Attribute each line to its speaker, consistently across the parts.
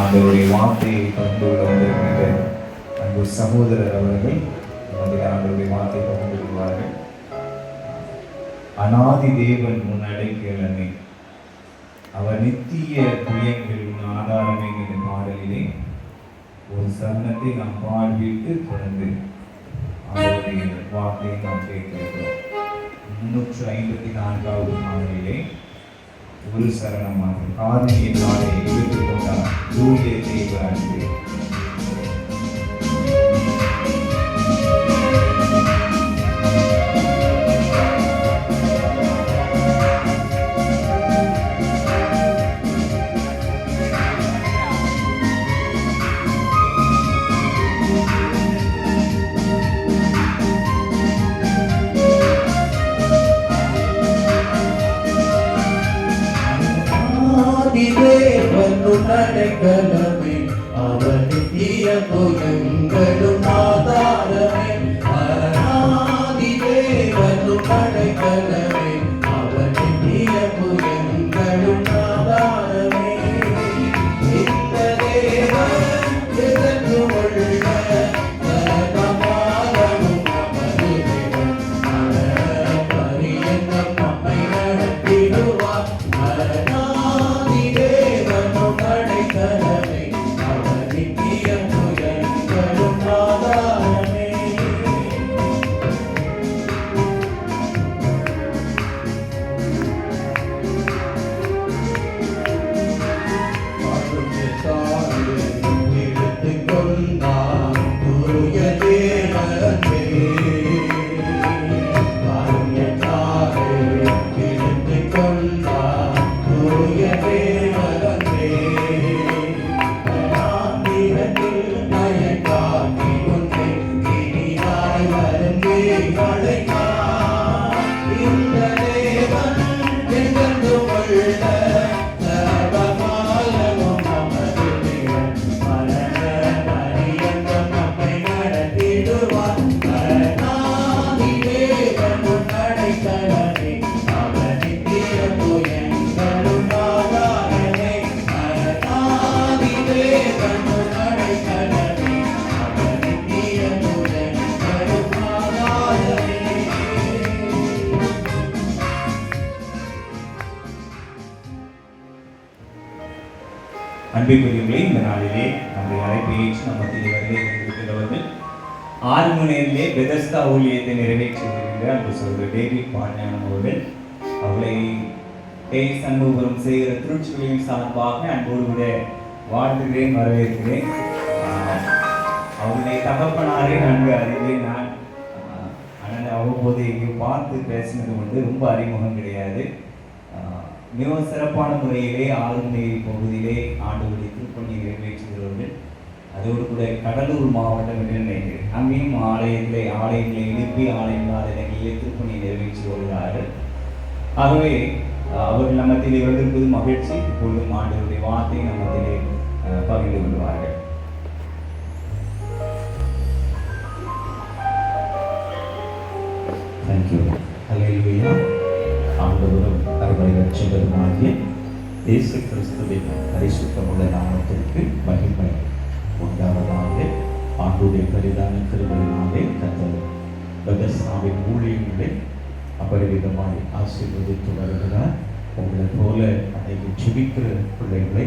Speaker 1: ஆண்டவருடைய வார்த்தையை பகிர்ந்து கொள்ள வந்திருக்கின்ற அன்பு சகோதரர் அவர்கள் ஆண்டவருடைய வார்த்தையை பகிர்ந்து கொள்வார்கள். அநாதி தேவன் முன் அடைக்கலமே, அவர் நித்திய புயங்கள் உன் ஆதாரமே என்ற பாடலிலே ஒரு சரணத்தை நாம் பாடிவிட்டு தொடர்ந்து அவருடைய வார்த்தையை நாம் கேட்கிறோம். 354வது பாடலிலே ஒரு சரணமாக காதலியின் நாளை எடுத்துக் கொண்டார் தூய தேவ அன்பு.
Speaker 2: அடைக்கலமே, அவர் நித்திய புயங்களும் ஆதாரமே. அநாதி தேவனும் அடைக்கலமே, அவர் நித்திய புயங்களும் ஆதாரமே. இந்த தேவன் எதற்கும் உள்ள சகமானமும் நமது தேவன். பரியந்தம் நம்மை நடத்திடுவார். அநாதி தேவனும் அடைக்கலமே, அவர் நித்திய புயங்களும் ஆதாரமே. எடுத்துக் கொண்டார் தூய தேவனே, காருண்யத்தாலே எடுத்துக் கொண்டார் தூய தேவனே. நான்கிடத்தில் மயக்காட்டி உன்னை இனியாய் வருந்தி அழைத்தார். இந்த தேவன் என்றென்றும் உள்ள சர்வகாலமும் நமது தேவன். மரண பரியந்தம் நம்மை நடத்திடுவார். அநாதி தேவன் உன் அடைக்கலமே, அவர் நித்திய புயங்களும் ஆதாரமே. அநாதி தேவன் உன் அடைக்கலமே, அவர் நித்திய புயங்களும் ஆதாரமே.
Speaker 1: அன்பிற்குரியவர்களே, இந்த நாளிலே நம்முடைய அழைப்பை ஏற்று நம்ம மத்தியில் வருகை தந்திருக்கிறவர்கள் 6 மணி நேரத்திலே பெதஸ்தா ஊழியத்தை நிறைவேற்றி வருகின்ற அன்பு சகோதரர் டேவிட் பாண்டியன் அவர்கள் அவர்களை சண்முகபுரம் செய்கிற திருச்சிகளின் சார்பாக அன்போடு கூட வாழ்த்துகிறேன், வரவேற்கிறேன். அவருடைய தகப்பனாரே நன்கு அறிவேன் நான். ஆனால் அவ்வப்போது இங்கே பார்த்து பேசினது வந்து ரொம்ப அறிமுகம் கிடையாது. மிகவும் சிறப்பான முறையிலே ஆளுநர் பகுதியிலே ஆண்டவருடைய திருப்பணி நிறைவேற்றுகிறவர்கள். அதோடு கூட கடலூர் மாவட்டம் என்று நினைக்கிறேன், அங்கேயும் ஆலயங்களை எழுப்பி ஆலயங்களால் இடங்களிலே திருப்பணி நிறைவேற்றி வருகிறார்கள். ஆகவே அவர்கள் நம்மத்திலே வந்திருப்பது மகிழ்ச்சி. இப்பொழுதும் ஆண்டவருடைய வார்த்தை நம்மத்திலே பகிர்ந்து கொள்வார்கள். தேங்க்யூ. அல்லேலூயா. ஆண்டவரும் அருமை இரட்சகருமாகிய இயேசு கிறிஸ்துவின் பரிசுத்தமுள்ள நாமத்திற்கு மகிமை உண்டாவதாக. ஆண்டுடைய பரிதான கிருபையினாலே கர்த்தர் பெதஸ்தாவின் ஊழியங்களை அபரிவிதமாய் ஆசீர்வதித்து வருகிறார். உங்களை போல அன்றைக்கு ஜெபிக்கிற பிள்ளைகளை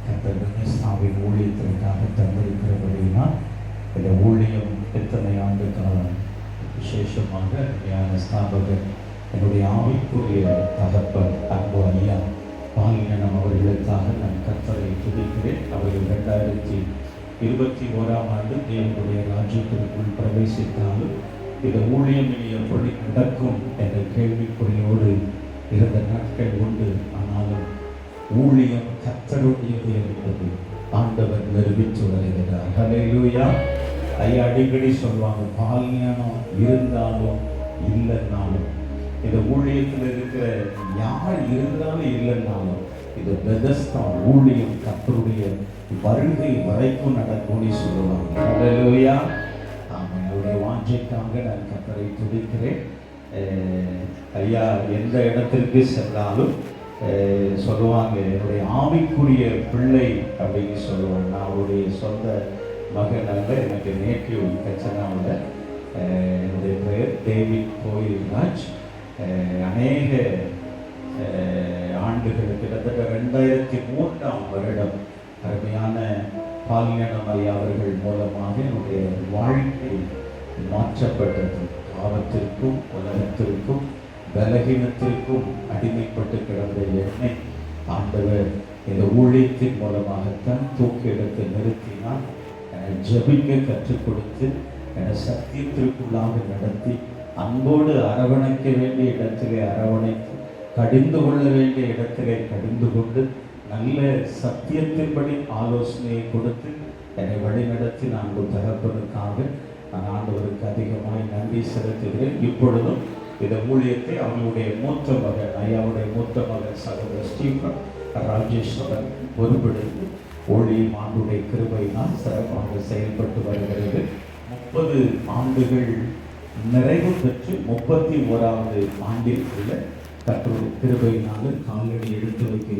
Speaker 1: கர்த்தர் பெதஸ்தாவின் ஊழியத்திற்காக தந்திருக்கிறபடினால் இந்த ஊழியம் எத்தனை ஆண்டு காலம் விசேஷமாக ஞான ஸ்தாபகர் என்னுடைய ஆவிக்குரிய தகப்பன் அன்பு ஐயா பாலினம் அவர்களுக்காக நான் கர்த்தரை துதிக்கிறேன். அவர்கள் 2021ஆம் ஆண்டு தேவனுடைய ராஜ்யத்திற்குள் பிரவேசித்தாலும் இந்த ஊழியம் இனி எப்படி நடக்கும் என்ற கேள்விக்குறியோடு இருந்த நாட்கள் உண்டு. ஆனாலும் ஊழியம் கர்த்தருடையது என்பது ஆண்டவர் நிரூபித்து வருகிறார். ஹல்லேலூயா. ஐயா அடிக்கடி சொல்லுவாங்க, பாலினம் இருந்தாலும் இல்லைன்னாலும் இந்த ஊழியத்தில் இருக்கிற யார் இருந்தாலும் இல்லைன்னாலும் இந்த பெதஸ்தா ஊழியம் கர்த்தருடைய வருகை வரைக்கும் நடக்கும்னு சொல்லுவாங்க. ஹல்லேலூயா. என்னுடைய வாஞ்சைக்காக நான் கர்த்தரை துதிக்கிறேன். ஐயா எந்த இடத்திற்கு சென்றாலும்
Speaker 3: சொல்லுவாங்க, என்னுடைய ஆவிக்குரிய பிள்ளை அப்படின்னு சொல்லுவாங்க. நான் அவருடைய சொந்த மகன் அல்ல, எனக்கு நேட்டிவ் கச்சனாவில். என்னுடைய பெயர் டேவிட் கோயில்ராஜ். அநேக ஆண்டுகள், கிட்டத்தட்ட 2003ஆம் வருடம் அருமையான பால்ஞானம் ஐயா அவர்கள் மூலமாக என்னுடைய வாழ்க்கை மாற்றப்பட்டது. பாவத்திற்கும் உலகத்திற்கும் பலகீனத்திற்கும் அடிமைப்பட்டு கிடந்த என்னை ஆண்டவர் இந்த ஊழியத்தின் மூலமாகத்தான் தூக்கி எடுத்து நிறுத்தினார். ஜெபிக்க கற்றுக் கொடுத்து சத்தியத்திற்குள்ளாக நடத்தி அன்போடு அரவணைக்க வேண்டிய இடத்திலே அரவணைத்து, கடிந்து கொள்ள வேண்டிய இடத்திலே கடிந்து கொண்டு, நல்ல சத்தியத்தின்படி ஆலோசனையை கொடுத்து என்னை வழிநடத்தி நான் ஒரு தகப்பனுக்காக நான் ஆண்டவருக்கு அதிகமாய் நன்றி செலுத்துகிறேன். இப்பொழுதும் இந்த ஊழியத்தை அவங்களுடைய மூத்த மகன், ஐயாவுடைய மூத்த மகன் சகோதரர் ஸ்டீஃபன் ராஜேஸ்வரன் பொறுப்பெடுத்து ஊழியம் ஆண்டுடைய கிருபையினால் சிறப்பாக செயல்பட்டு வருகிறது. 30 ஆண்டுகள் நிறைவு பெற்று 31வது ஆண்டிற்குள்ள கர்த்தருடைய கிருபையினால் காலடி எடுத்து வைக்கிறேன்.